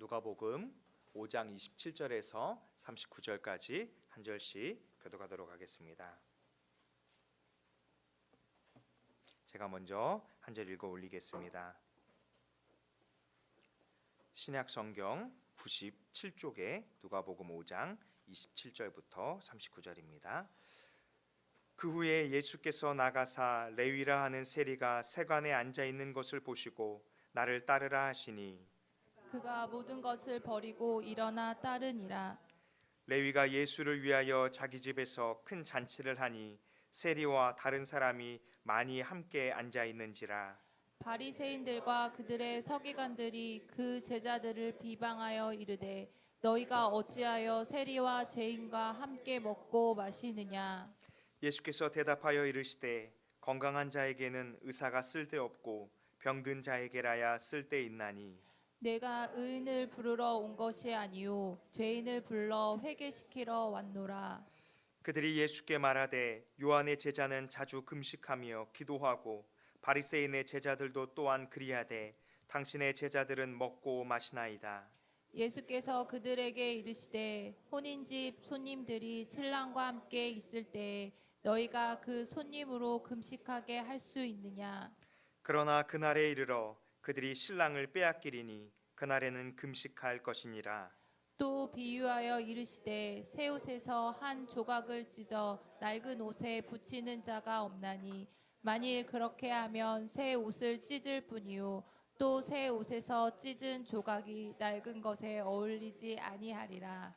누가복음 5장 27절에서 39절까지 한 절씩 교독하도록 하겠습니다. 제가 먼저 한 절 읽어 올리겠습니다. 신약 성경 97쪽에 누가복음 5장 27절부터 39절입니다. 그 후에 예수께서 나가사 레위라 하는 세리가 세관에 앉아 있는 것을 보시고 나를 따르라 하시니 그가 모든 것을 버리고 일어나 따르니라. 레위가 예수를 위하여 자기 집에서 큰 잔치를 하니 세리와 다른 사람이 많이 함께 앉아 있는지라. 바리새인들과 그들의 서기관들이 그 제자들을 비방하여 이르되 너희가 어찌하여 세리와 죄인과 함께 먹고 마시느냐. 예수께서 대답하여 이르시되 건강한 자에게는 의사가 쓸데없고 병든 자에게라야 쓸데있나니 내가 의인을 부르러 온 것이 아니요 죄인을 불러 회개시키러 왔노라. 그들이 예수께 말하되 요한의 제자는 자주 금식하며 기도하고 바리새인의 제자들도 또한 그리하되 당신의 제자들은 먹고 마시나이다. 예수께서 그들에게 이르시되 혼인집 손님들이 신랑과 함께 있을 때에 너희가 그 손님으로 금식하게 할 수 있느냐. 그러나 그날에 이르러 그들이 신랑을 빼앗기리니 그날에는 금식할 것이니라. 또 비유하여 이르시되 새 옷에서 한 조각을 찢어 낡은 옷에 붙이는 자가 없나니 만일 그렇게 하면 새 옷을 찢을 뿐이요 또 새 옷에서 찢은 조각이 낡은 것에 어울리지 아니하리라.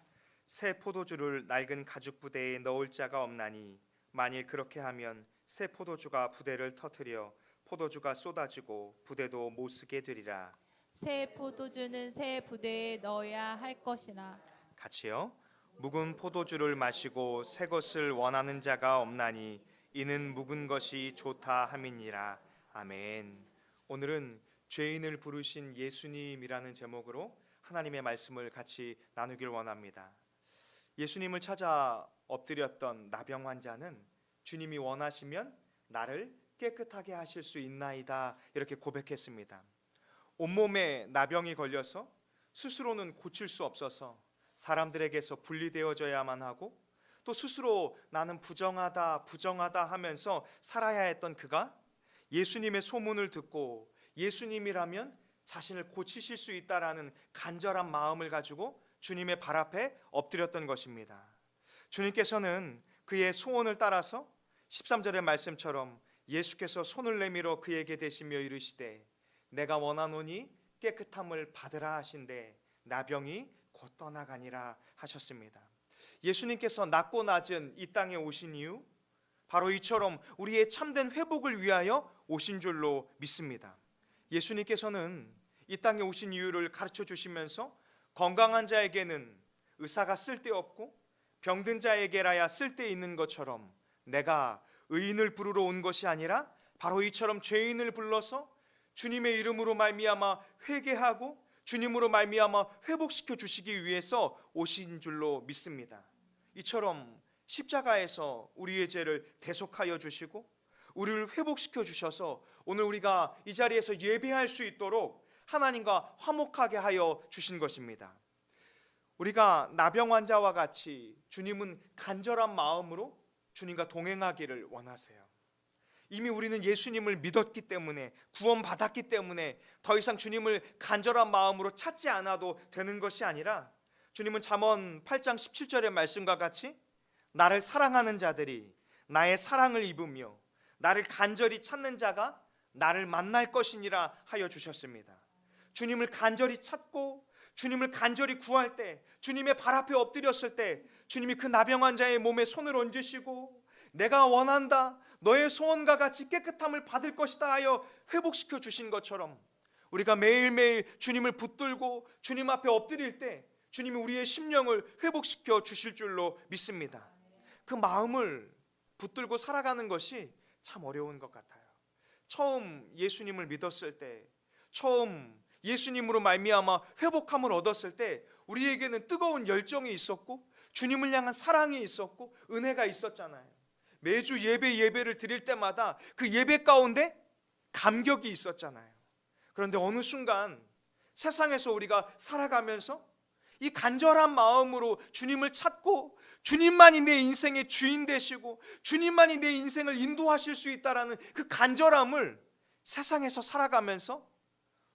새 포도주를 낡은 가죽 부대에 넣을 자가 없나니 만일 그렇게 하면 새 포도주가 부대를 터뜨려 포도주가 쏟아지고 부대도 못 쓰게 되리라. 새 포도주는 새 부대에 넣어야 할 것이라. 같이요. 묵은 포도주를 마시고 새 것을 원하는 자가 없나니 이는 묵은 것이 좋다 함이니라. 아멘. 오늘은 죄인을 부르신 예수님이라는 제목으로 하나님의 말씀을 같이 나누길 원합니다. 예수님을 찾아 엎드렸던 나병 환자는 주님이 원하시면 나를 깨끗하게 하실 수 있나이다 이렇게 고백했습니다. 온몸에 나병이 걸려서 스스로는 고칠 수 없어서 사람들에게서 분리되어져야만 하고 또 스스로 나는 부정하다 하면서 살아야 했던 그가 예수님의 소문을 듣고 예수님이라면 자신을 고치실 수 있다라는 간절한 마음을 가지고 주님의 발 앞에 엎드렸던 것입니다. 주님께서는 그의 소원을 따라서 13절의 말씀처럼 예수께서 손을 내밀어 그에게 대시며 이르시되 내가 원하노니 깨끗함을 받으라 하신대 나병이 곧 떠나가니라 하셨습니다. 예수님께서 낮고 낮은 이 땅에 오신 이유 바로 이처럼 우리의 참된 회복을 위하여 오신 줄로 믿습니다. 예수님께서는 이 땅에 오신 이유를 가르쳐 주시면서 건강한 자에게는 의사가 쓸데없고 병든 자에게라야 쓸데있는 것처럼 내가 의인을 부르러 온 것이 아니라 바로 이처럼 죄인을 불러서 주님의 이름으로 말미암아 회개하고 주님으로 말미암아 회복시켜 주시기 위해서 오신 줄로 믿습니다. 이처럼 십자가에서 우리의 죄를 대속하여 주시고 우리를 회복시켜 주셔서 오늘 우리가 이 자리에서 예배할 수 있도록 하나님과 화목하게 하여 주신 것입니다. 우리가 나병 환자와 같이 주님은 간절한 마음으로 주님과 동행하기를 원하세요. 이미 우리는 예수님을 믿었기 때문에 구원받았기 때문에 더 이상 주님을 간절한 마음으로 찾지 않아도 되는 것이 아니라 주님은 잠언 8장 17절의 말씀과 같이 나를 사랑하는 자들이 나의 사랑을 입으며 나를 간절히 찾는 자가 나를 만날 것이니라 하여 주셨습니다. 주님을 간절히 찾고 주님을 간절히 구할 때 주님의 발 앞에 엎드렸을 때 주님이 그 나병 환자의 몸에 손을 얹으시고 내가 원한다 너의 소원과 같이 깨끗함을 받을 것이다 하여 회복시켜 주신 것처럼 우리가 매일매일 주님을 붙들고 주님 앞에 엎드릴 때 주님이 우리의 심령을 회복시켜 주실 줄로 믿습니다. 그 마음을 붙들고 살아가는 것이 참 어려운 것 같아요. 처음 예수님을 믿었을 때 처음 예수님으로 말미암아 회복함을 얻었을 때 우리에게는 뜨거운 열정이 있었고 주님을 향한 사랑이 있었고 은혜가 있었잖아요. 매주 예배를 드릴 때마다 그 예배 가운데 감격이 있었잖아요. 그런데 어느 순간 세상에서 우리가 살아가면서 이 간절한 마음으로 주님을 찾고 주님만이 내 인생의 주인 되시고 주님만이 내 인생을 인도하실 수 있다라는 그 간절함을 세상에서 살아가면서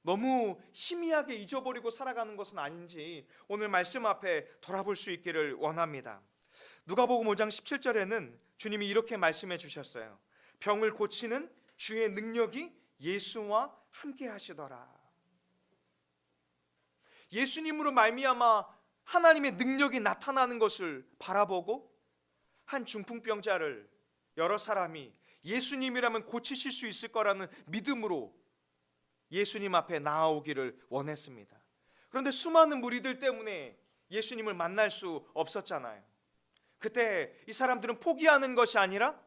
너무 희미하게 잊어버리고 살아가는 것은 아닌지 오늘 말씀 앞에 돌아볼 수 있기를 원합니다. 누가복음 5장 17절에는 주님이 이렇게 말씀해 주셨어요. 병을 고치는 주의 능력이 예수와 함께 하시더라. 예수님으로 말미암아 하나님의 능력이 나타나는 것을 바라보고 한 중풍병자를 여러 사람이 예수님이라면 고치실 수 있을 거라는 믿음으로 예수님 앞에 나아오기를 원했습니다. 그런데 수많은 무리들 때문에 예수님을 만날 수 없었잖아요. 그때 이 사람들은 포기하는 것이 아니라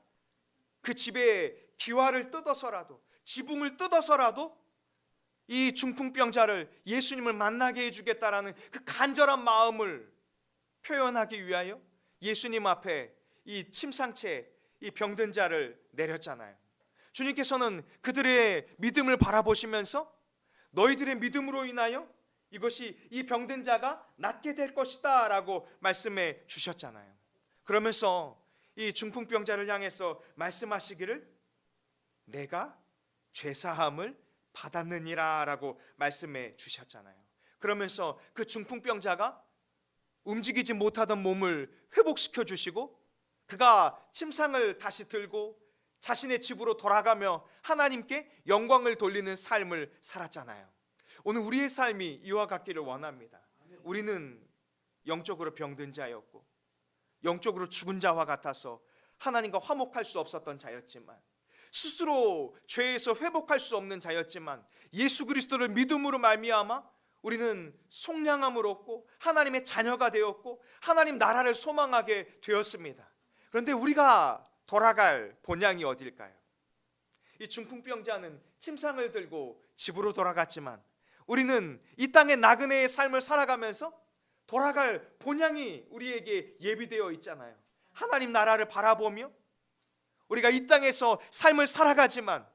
그 집에 기와를 뜯어서라도 지붕을 뜯어서라도 이 중풍병자를 예수님을 만나게 해주겠다라는 그 간절한 마음을 표현하기 위하여 예수님 앞에 이 침상채 이 병든 자를 내렸잖아요. 주님께서는 그들의 믿음을 바라보시면서 너희들의 믿음으로 인하여 이것이 이 병든 자가 낫게 될 것이다 라고 말씀해 주셨잖아요. 그러면서 이 중풍병자를 향해서 말씀하시기를 내가 죄사함을 받았느니라 라고 말씀해 주셨잖아요. 그러면서 그 중풍병자가 움직이지 못하던 몸을 회복시켜 주시고 그가 침상을 다시 들고 자신의 집으로 돌아가며 하나님께 영광을 돌리는 삶을 살았잖아요. 오늘 우리의 삶이 이와 같기를 원합니다. 우리는 영적으로 병든 자였고 영적으로 죽은 자와 같아서 하나님과 화목할 수 없었던 자였지만 스스로 죄에서 회복할 수 없는 자였지만 예수 그리스도를 믿음으로 말미암아 우리는 속량함을 얻고 하나님의 자녀가 되었고 하나님 나라를 소망하게 되었습니다. 그런데 우리가 돌아갈 본향이 어딜까요? 이 중풍병자는 침상을 들고 집으로 돌아갔지만 우리는 이 땅의 나그네의 삶을 살아가면서 돌아갈 본향이 우리에게 예비되어 있잖아요. 하나님 나라를 바라보며 우리가 이 땅에서 삶을 살아가지만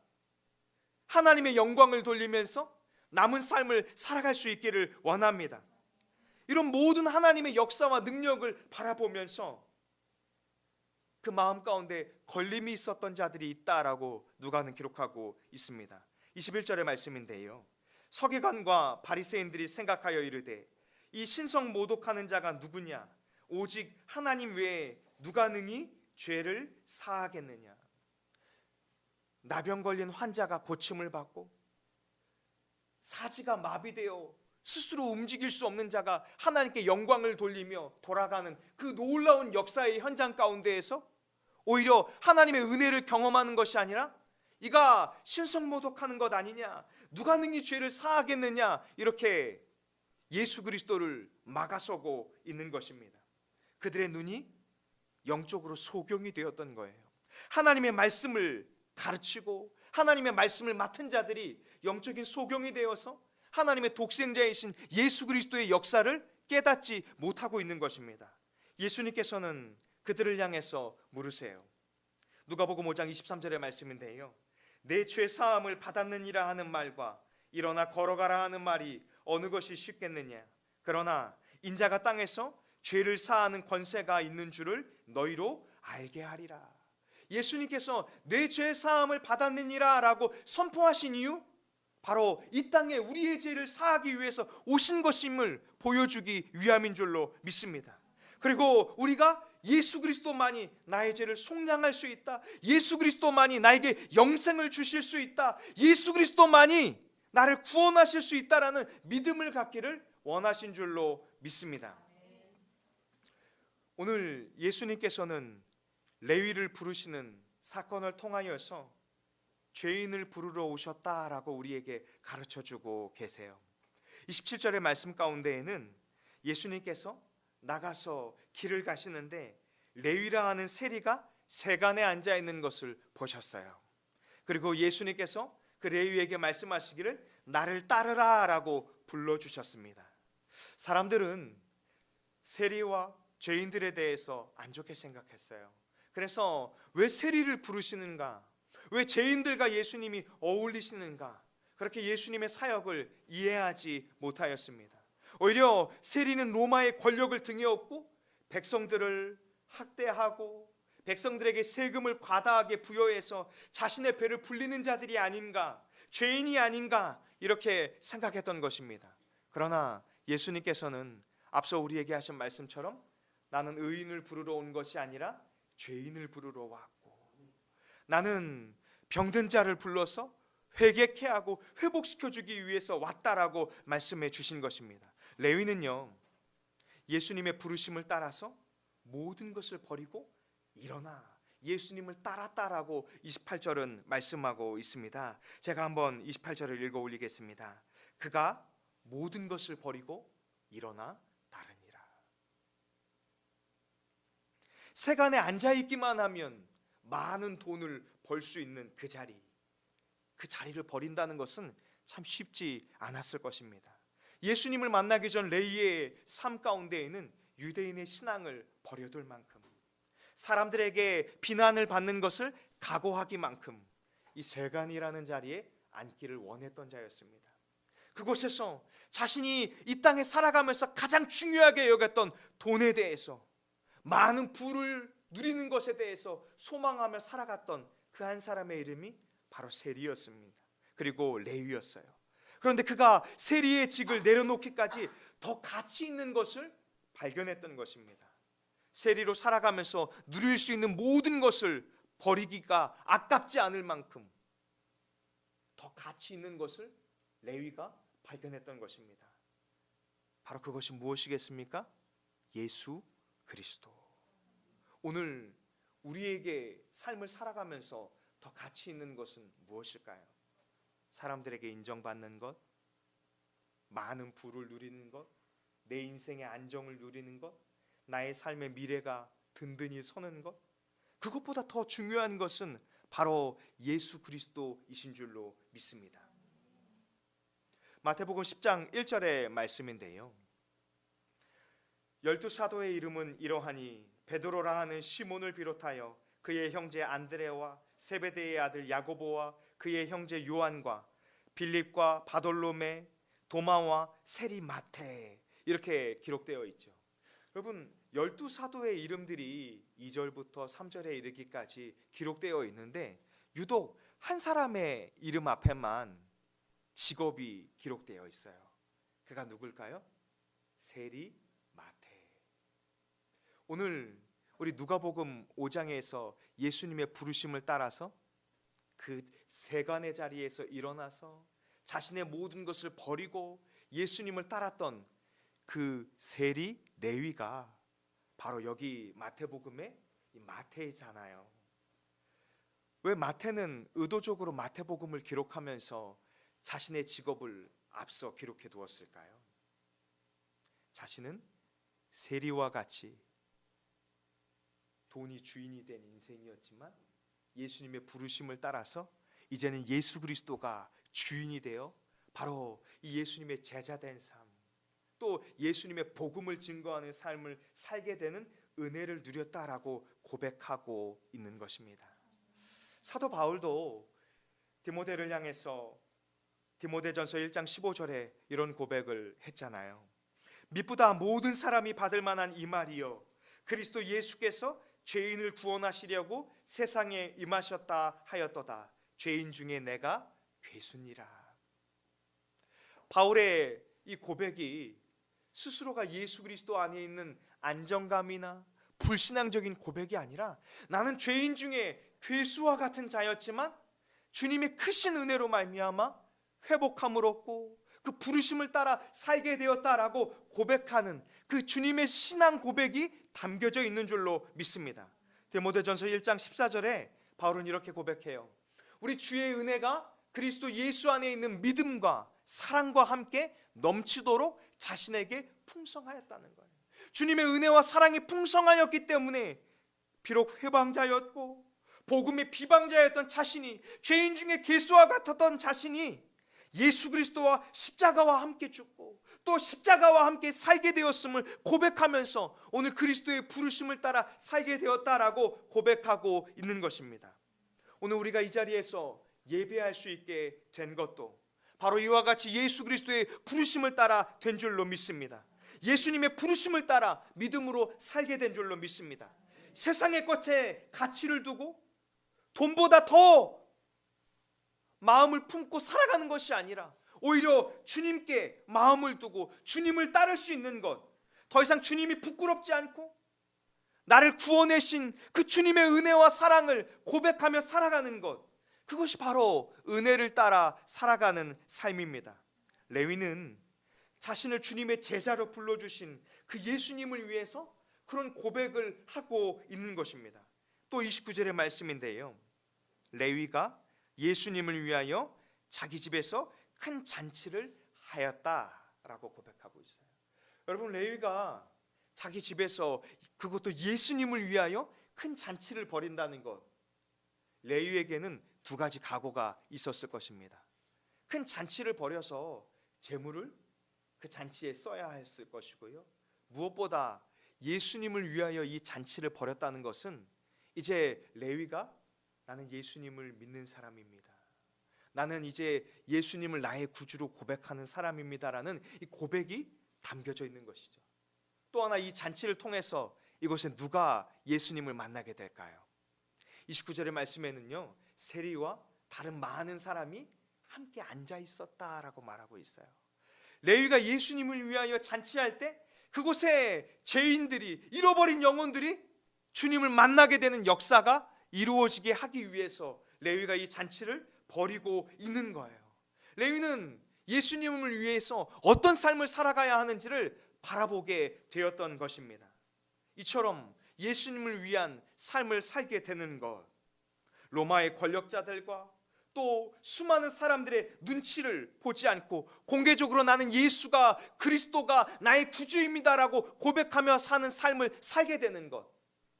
하나님의 영광을 돌리면서 남은 삶을 살아갈 수 있기를 원합니다. 이런 모든 하나님의 역사와 능력을 바라보면서 그 마음 가운데 걸림이 있었던 자들이 있다라고 누가는 기록하고 있습니다. 21절의 말씀인데요. 서기관과 바리새인들이 생각하여 이르되 이 신성 모독하는 자가 누구냐? 오직 하나님 외에 누가 능히 죄를 사하겠느냐? 나병 걸린 환자가 고침을 받고 사지가 마비되어 스스로 움직일 수 없는 자가 하나님께 영광을 돌리며 돌아가는 그 놀라운 역사의 현장 가운데에서 오히려 하나님의 은혜를 경험하는 것이 아니라 이가 신성모독하는 것 아니냐, 누가 능히 죄를 사하겠느냐, 이렇게 예수 그리스도를 막아서고 있는 것입니다. 그들의 눈이 영적으로 소경이 되었던 거예요. 하나님의 말씀을 가르치고 하나님의 말씀을 맡은 자들이 영적인 소경이 되어서 하나님의 독생자이신 예수 그리스도의 역사를 깨닫지 못하고 있는 것입니다. 예수님께서는 그들을 향해서 물으세요. 누가복음 5장 23절의 말씀인데요. 내 죄 사함을 받았느니라 하는 말과 일어나 걸어가라 하는 말이 어느 것이 쉽겠느냐? 그러나 인자가 땅에서 죄를 사하는 권세가 있는 줄을 너희로 알게 하리라. 예수님께서 내 죄 사함을 받았느니라 라고 선포하신 이유, 바로 이 땅에 우리의 죄를 사하기 위해서 오신 것임을 보여주기 위함인 줄로 믿습니다. 그리고 우리가 예수 그리스도만이 나의 죄를 속량할 수 있다, 예수 그리스도만이 나에게 영생을 주실 수 있다, 예수 그리스도만이 나를 구원하실 수 있다라는 믿음을 갖기를 원하신 줄로 믿습니다. 오늘 예수님께서는 레위를 부르시는 사건을 통하여서 죄인을 부르러 오셨다라고 우리에게 가르쳐주고 계세요. 27절의 말씀 가운데에는 예수님께서 나가서 길을 가시는데 레위라 하는 세리가 세간에 앉아 있는 것을 보셨어요. 그리고 예수님께서 그 레위에게 말씀하시기를 나를 따르라 라고 불러주셨습니다. 사람들은 세리와 죄인들에 대해서 안 좋게 생각했어요. 그래서 왜 세리를 부르시는가, 왜 죄인들과 예수님이 어울리시는가, 그렇게 예수님의 사역을 이해하지 못하였습니다. 오히려 세리는 로마의 권력을 등에 업고 백성들을 학대하고 백성들에게 세금을 과다하게 부여해서 자신의 배를 불리는 자들이 아닌가, 죄인이 아닌가 이렇게 생각했던 것입니다. 그러나 예수님께서는 앞서 우리에게 하신 말씀처럼 나는 의인을 부르러 온 것이 아니라 죄인을 부르러 왔고, 나는 병든 자를 불러서 회개케 하고 회복시켜주기 위해서 왔다라고 말씀해 주신 것입니다. 레위는요, 예수님의 부르심을 따라서 모든 것을 버리고 일어나 예수님을 따랐다라고 28절은 말씀하고 있습니다. 제가 한번 28절을 읽어 올리겠습니다. 그가 모든 것을 버리고 일어나 따르니라. 세간에 앉아있기만 하면 많은 돈을 벌 수 있는 그 자리를 버린다는 것은 참 쉽지 않았을 것입니다. 예수님을 만나기 전 레위의 삶 가운데에는 유대인의 신앙을 버려둘 만큼, 사람들에게 비난을 받는 것을 각오하기만큼 이 세간이라는 자리에 앉기를 원했던 자였습니다. 그곳에서 자신이 이 땅에 살아가면서 가장 중요하게 여겼던 돈에 대해서, 많은 부를 누리는 것에 대해서 소망하며 살아갔던 그 한 사람의 이름이 바로 세리였습니다. 그리고 레위였어요. 그런데 그가 세리의 직을 내려놓기까지 더 가치 있는 것을 발견했던 것입니다. 세리로 살아가면서 누릴 수 있는 모든 것을 버리기가 아깝지 않을 만큼 더 가치 있는 것을 레위가 발견했던 것입니다. 바로 그것이 무엇이겠습니까? 예수 그리스도. 오늘 우리에게 삶을 살아가면서 더 가치 있는 것은 무엇일까요? 사람들에게 인정받는 것, 많은 부를 누리는 것, 내 인생의 안정을 누리는 것, 나의 삶의 미래가 든든히 서는 것, 그것보다 더 중요한 것은 바로 예수 그리스도이신 줄로 믿습니다. 마태복음 10장 1절의 말씀인데요, 12사도의 이름은 이러하니 베드로라 하는 시몬을 비롯하여 그의 형제 안드레와 세베대의 아들 야고보와 그의 형제 요한과 빌립과 바돌로메, 도마와 세리 마태, 이렇게 기록되어 있죠. 여러분, 12사도의 이름들이 2절부터 3절에 이르기까지 기록되어 있는데 유독 한 사람의 이름 앞에만 직업이 기록되어 있어요. 그가 누굴까요? 세리 마태. 오늘 우리 누가복음 5장에서 예수님의 부르심을 따라서 그 세간의 자리에서 일어나서 자신의 모든 것을 버리고 예수님을 따랐던 그 세리 레위가 바로 여기 마태복음의 마태잖아요. 왜 마태는 의도적으로 마태복음을 기록하면서 자신의 직업을 앞서 기록해 두었을까요? 자신은 세리와 같이 돈이 주인이 된 인생이었지만 예수님의 부르심을 따라서 이제는 예수 그리스도가 주인이 되어 바로 이 예수님의 제자된 삶, 또 예수님의 복음을 증거하는 삶을 살게 되는 은혜를 누렸다라고 고백하고 있는 것입니다. 사도 바울도 디모데를 향해서 디모데전서 1장 15절에 이런 고백을 했잖아요. 미쁘다 모든 사람이 받을 만한 이 말이요, 그리스도 예수께서 죄인을 구원하시려고 세상에 임하셨다 하였도다. 죄인 중에 내가 괴수니라. 바울의 이 고백이 스스로가 예수 그리스도 안에 있는 안정감이나 불신앙적인 고백이 아니라, 나는 죄인 중에 괴수와 같은 자였지만 주님의 크신 은혜로 말미암아 회복함을 얻고 그 부르심을 따라 살게 되었다라고 고백하는 그 주님의 신앙 고백이 담겨져 있는 줄로 믿습니다. 디모데전서 1장 14절에 바울은 이렇게 고백해요. 우리 주의 은혜가 그리스도 예수 안에 있는 믿음과 사랑과 함께 넘치도록 자신에게 풍성하였다는 거예요. 주님의 은혜와 사랑이 풍성하였기 때문에 비록 회방자였고 복음의 비방자였던 자신이, 죄인 중에 괴수와 같았던 자신이 예수 그리스도와 십자가와 함께 죽고 또 십자가와 함께 살게 되었음을 고백하면서 오늘 그리스도의 부르심을 따라 살게 되었다라고 고백하고 있는 것입니다. 오늘 우리가 이 자리에서 예배할 수 있게 된 것도 바로 이와 같이 예수 그리스도의 부르심을 따라 된 줄로 믿습니다. 예수님의 부르심을 따라 믿음으로 살게 된 줄로 믿습니다. 세상의 것에 가치를 두고 돈보다 더 마음을 품고 살아가는 것이 아니라 오히려 주님께 마음을 두고 주님을 따를 수 있는 것, 더 이상 주님이 부끄럽지 않고 나를 구원하신 그 주님의 은혜와 사랑을 고백하며 살아가는 것, 그것이 바로 은혜를 따라 살아가는 삶입니다. 레위는 자신을 주님의 제자로 불러주신 그 예수님을 위해서 그런 고백을 하고 있는 것입니다. 또 29절의 말씀인데요, 레위가 예수님을 위하여 자기 집에서 큰 잔치를 하였다라고 고백하고 있어요. 여러분, 레위가 자기 집에서, 그것도 예수님을 위하여 큰 잔치를 벌인다는 것, 레위에게는 두 가지 각오가 있었을 것입니다. 큰 잔치를 벌여서 재물을 그 잔치에 써야 했을 것이고요, 무엇보다 예수님을 위하여 이 잔치를 벌였다는 것은 이제 레위가 나는 예수님을 믿는 사람입니다, 나는 이제 예수님을 나의 구주로 고백하는 사람입니다라는 이 고백이 담겨져 있는 것이죠. 또 하나, 이 잔치를 통해서 이곳에 누가 예수님을 만나게 될까요? 29절의 말씀에는요, 세리와 다른 많은 사람이 함께 앉아 있었다라고 말하고 있어요. 레위가 예수님을 위하여 잔치할 때 그곳에 죄인들이, 잃어버린 영혼들이 주님을 만나게 되는 역사가 이루어지게 하기 위해서 레위가 이 잔치를 벌이고 있는 거예요. 레위는 예수님을 위해서 어떤 삶을 살아가야 하는지를 바라보게 되었던 것입니다. 이처럼 예수님을 위한 삶을 살게 되는 것, 로마의 권력자들과 또 수많은 사람들의 눈치를 보지 않고 공개적으로 나는 예수가, 그리스도가 나의 구주입니다라고 고백하며 사는 삶을 살게 되는 것,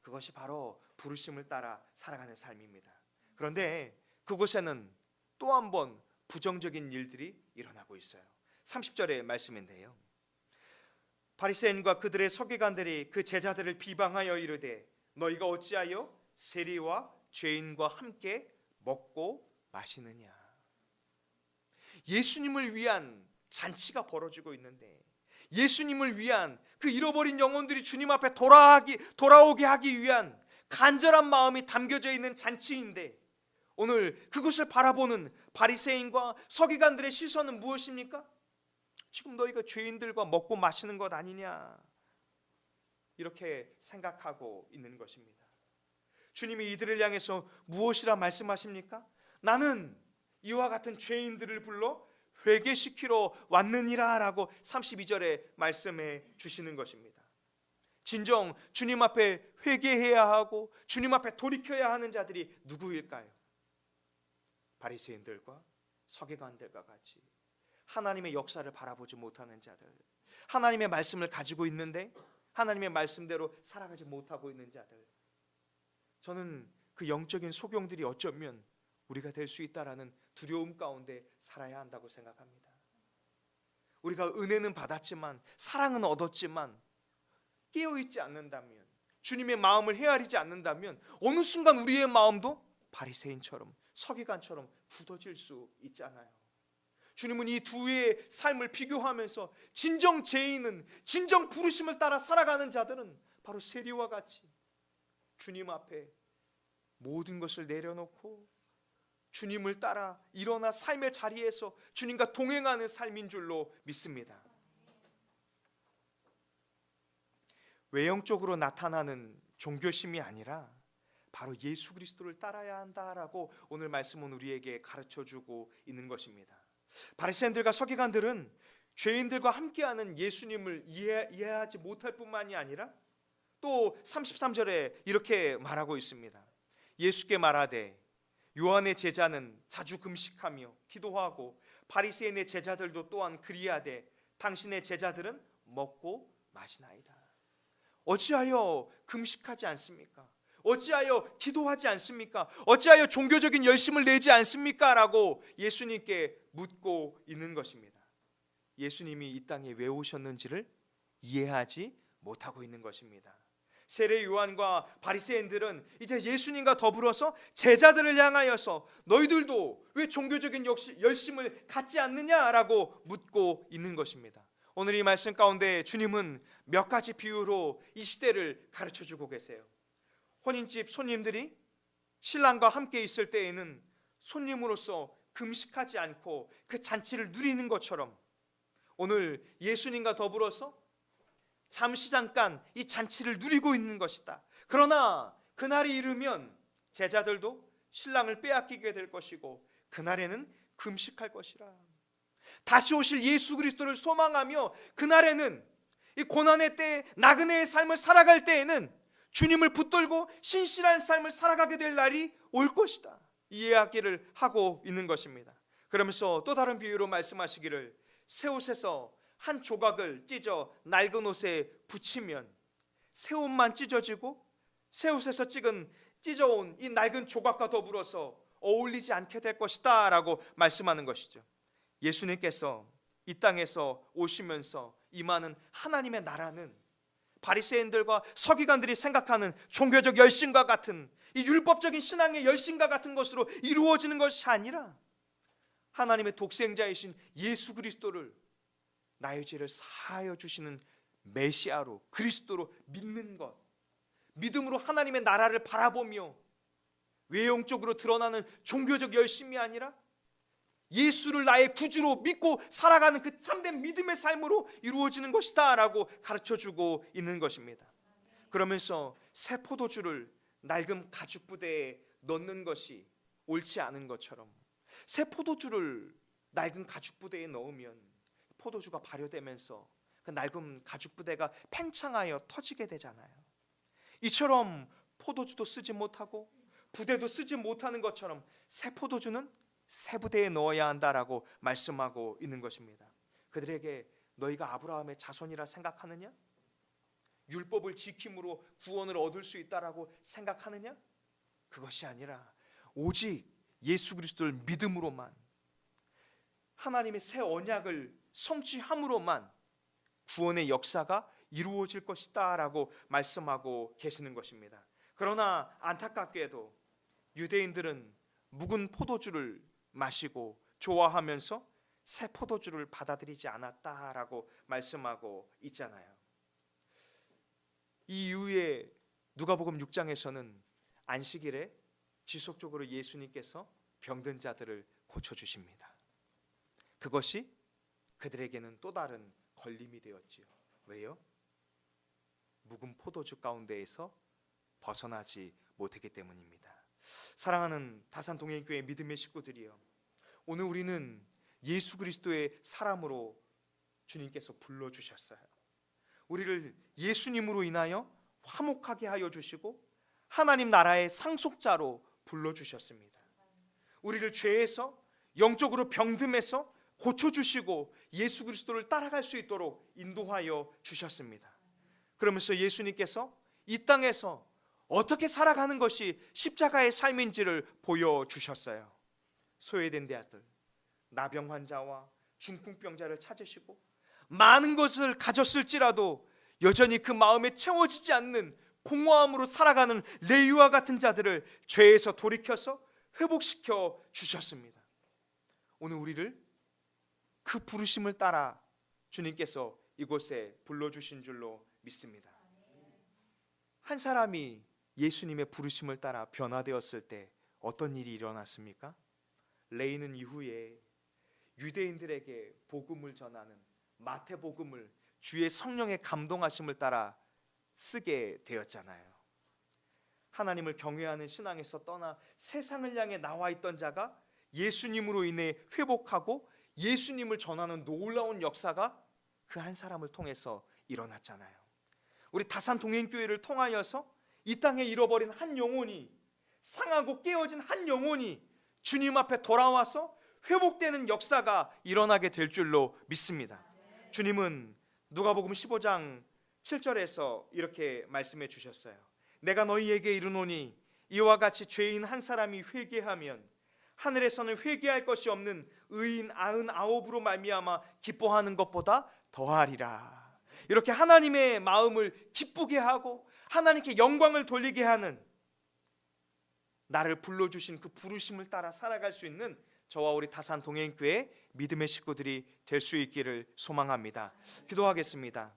그것이 바로 부르심을 따라 살아가는 삶입니다. 그런데 그곳에는 또 한 번 부정적인 일들이 일어나고 있어요. 30절의 말씀인데요, 바리새인과 그들의 서기관들이 그 제자들을 비방하여 이르되 너희가 어찌하여 세리와 죄인과 함께 먹고 마시느냐. 예수님을 위한 잔치가 벌어지고 있는데, 예수님을 위한 그 잃어버린 영혼들이 주님 앞에 돌아오게 하기 위한 간절한 마음이 담겨져 있는 잔치인데, 오늘 그것을 바라보는 바리새인과 서기관들의 시선은 무엇입니까? 지금 너희가 죄인들과 먹고 마시는 것 아니냐, 이렇게 생각하고 있는 것입니다. 주님이 이들을 향해서 무엇이라 말씀하십니까? 나는 이와 같은 죄인들을 불러 회개시키러 왔느니라 라고 32절에 말씀해 주시는 것입니다. 진정 주님 앞에 회개해야 하고 주님 앞에 돌이켜야 하는 자들이 누구일까요? 바리새인들과 서기관들과 같이 하나님의 역사를 바라보지 못하는 자들, 하나님의 말씀을 가지고 있는데 하나님의 말씀대로 살아가지 못하고 있는 자들, 저는 그 영적인 소경들이 어쩌면 우리가 될 수 있다라는 두려움 가운데 살아야 한다고 생각합니다. 우리가 은혜는 받았지만, 사랑은 얻었지만 깨어있지 않는다면, 주님의 마음을 헤아리지 않는다면 어느 순간 우리의 마음도 바리새인처럼 서기관처럼 굳어질 수 있잖아요. 주님은 이 두의 삶을 비교하면서 진정 죄인은, 진정 부르심을 따라 살아가는 자들은 바로 세리와 같이 주님 앞에 모든 것을 내려놓고 주님을 따라 일어나 삶의 자리에서 주님과 동행하는 삶인 줄로 믿습니다. 외형적으로 나타나는 종교심이 아니라 바로 예수 그리스도를 따라야 한다라고 오늘 말씀은 우리에게 가르쳐주고 있는 것입니다. 바리새인들과 서기관들은 죄인들과 함께하는 예수님을 이해하지 못할 뿐만이 아니라 또 33절에 이렇게 말하고 있습니다. 예수께 말하되 요한의 제자는 자주 금식하며 기도하고 바리새인의 제자들도 또한 그리하되 당신의 제자들은 먹고 마시나이다. 어찌하여 금식하지 않습니까? 어찌하여 기도하지 않습니까? 어찌하여 종교적인 열심을 내지 않습니까? 라고 예수님께 묻고 있는 것입니다. 예수님이 이 땅에 왜 오셨는지를 이해하지 못하고 있는 것입니다. 세례 요한과 바리새인들은 이제 예수님과 더불어서 제자들을 향하여서 너희들도 왜 종교적인 열심을 갖지 않느냐라고 묻고 있는 것입니다. 오늘 이 말씀 가운데 주님은 몇 가지 비유로 이 시대를 가르쳐주고 계세요. 혼인집 손님들이 신랑과 함께 있을 때에는 손님으로서 금식하지 않고 그 잔치를 누리는 것처럼 오늘 예수님과 더불어서 잠시 잠깐 이 잔치를 누리고 있는 것이다. 그러나 그날이 이르면 제자들도 신랑을 빼앗기게 될 것이고 그날에는 금식할 것이라. 다시 오실 예수 그리스도를 소망하며 그날에는 이 고난의 때에 나그네의 삶을 살아갈 때에는 주님을 붙들고 신실한 삶을 살아가게 될 날이 올 것이다. 이 이야기를 하고 있는 것입니다. 그러면서 또 다른 비유로 말씀하시기를 새옷에서 한 조각을 찢어 낡은 옷에 붙이면 새옷만 찢어지고 새옷에서 찢어온 이 낡은 조각과 더불어서 어울리지 않게 될 것이다 라고 말씀하는 것이죠. 예수님께서 이 땅에서 오시면서 임하는 하나님의 나라는 바리새인들과 서기관들이 생각하는 종교적 열심과 같은 이 율법적인 신앙의 열심과 같은 것으로 이루어지는 것이 아니라 하나님의 독생자이신 예수 그리스도를 나의 죄를 사하여 주시는 메시아로 그리스도로 믿는 것, 믿음으로 하나님의 나라를 바라보며 외형적으로 드러나는 종교적 열심이 아니라 예수를 나의 구주로 믿고 살아가는 그 참된 믿음의 삶으로 이루어지는 것이다 라고 가르쳐주고 있는 것입니다. 그러면서 새 포도주를 낡은 가죽 부대에 넣는 것이 옳지 않은 것처럼 새 포도주를 낡은 가죽 부대에 넣으면 포도주가 발효되면서 그 낡은 가죽 부대가 팽창하여 터지게 되잖아요. 이처럼 포도주도 쓰지 못하고 부대도 쓰지 못하는 것처럼 새 포도주는 새 부대에 넣어야 한다라고 말씀하고 있는 것입니다. 그들에게 너희가 아브라함의 자손이라 생각하느냐? 율법을 지킴으로 구원을 얻을 수 있다라고 생각하느냐? 그것이 아니라 오직 예수 그리스도를 믿음으로만 하나님의 새 언약을 성취함으로만 구원의 역사가 이루어질 것이다 라고 말씀하고 계시는 것입니다. 그러나 안타깝게도 유대인들은 묵은 포도주를 마시고 좋아하면서 새 포도주를 받아들이지 않았다라고 말씀하고 있잖아요. 이 이후에 누가복음 6장에서는 안식일에 지속적으로 예수님께서 병든 자들을 고쳐주십니다. 그것이 그들에게는 또 다른 걸림이 되었지요. 왜요? 묵은 포도주 가운데에서 벗어나지 못했기 때문입니다. 사랑하는 다산동행교회 믿음의 식구들이여, 오늘 우리는 예수 그리스도의 사람으로 주님께서 불러주셨어요. 우리를 예수님으로 인하여 화목하게 하여 주시고 하나님 나라의 상속자로 불러주셨습니다. 우리를 죄에서 영적으로 병듦에서 고쳐주시고 예수 그리스도를 따라갈 수 있도록 인도하여 주셨습니다. 그러면서 예수님께서 이 땅에서 어떻게 살아가는 것이 십자가의 삶인지를 보여주셨어요. 소외된 자들, 나병 환자와 중풍병자를 찾으시고 많은 것을 가졌을지라도 여전히 그 마음에 채워지지 않는 공허함으로 살아가는 레위와 같은 자들을 죄에서 돌이켜서 회복시켜 주셨습니다. 오늘 우리를 그 부르심을 따라 주님께서 이곳에 불러주신 줄로 믿습니다. 한 사람이 예수님의 부르심을 따라 변화되었을 때 어떤 일이 일어났습니까? 레이는 이후에 유대인들에게 복음을 전하는 마태복음을 주의 성령의 감동하심을 따라 쓰게 되었잖아요. 하나님을 경외하는 신앙에서 떠나 세상을 향해 나와 있던 자가 예수님으로 인해 회복하고 예수님을 전하는 놀라운 역사가 그 한 사람을 통해서 일어났잖아요. 우리 다산 동행교회를 통하여서 이 땅에 잃어버린 한 영혼이, 상하고 깨어진 한 영혼이 주님 앞에 돌아와서 회복되는 역사가 일어나게 될 줄로 믿습니다. 주님은 누가복음 15장 7절에서 이렇게 말씀해 주셨어요. 내가 너희에게 이르노니 이와 같이 죄인 한 사람이 회개하면 하늘에서는 회개할 것이 없는 의인 99으로 말미암아 기뻐하는 것보다 더하리라. 이렇게 하나님의 마음을 기쁘게 하고 하나님께 영광을 돌리게 하는, 나를 불러주신 그 부르심을 따라 살아갈 수 있는 저와 우리 다산 동행교회 믿음의 식구들이 될 수 있기를 소망합니다. 기도하겠습니다.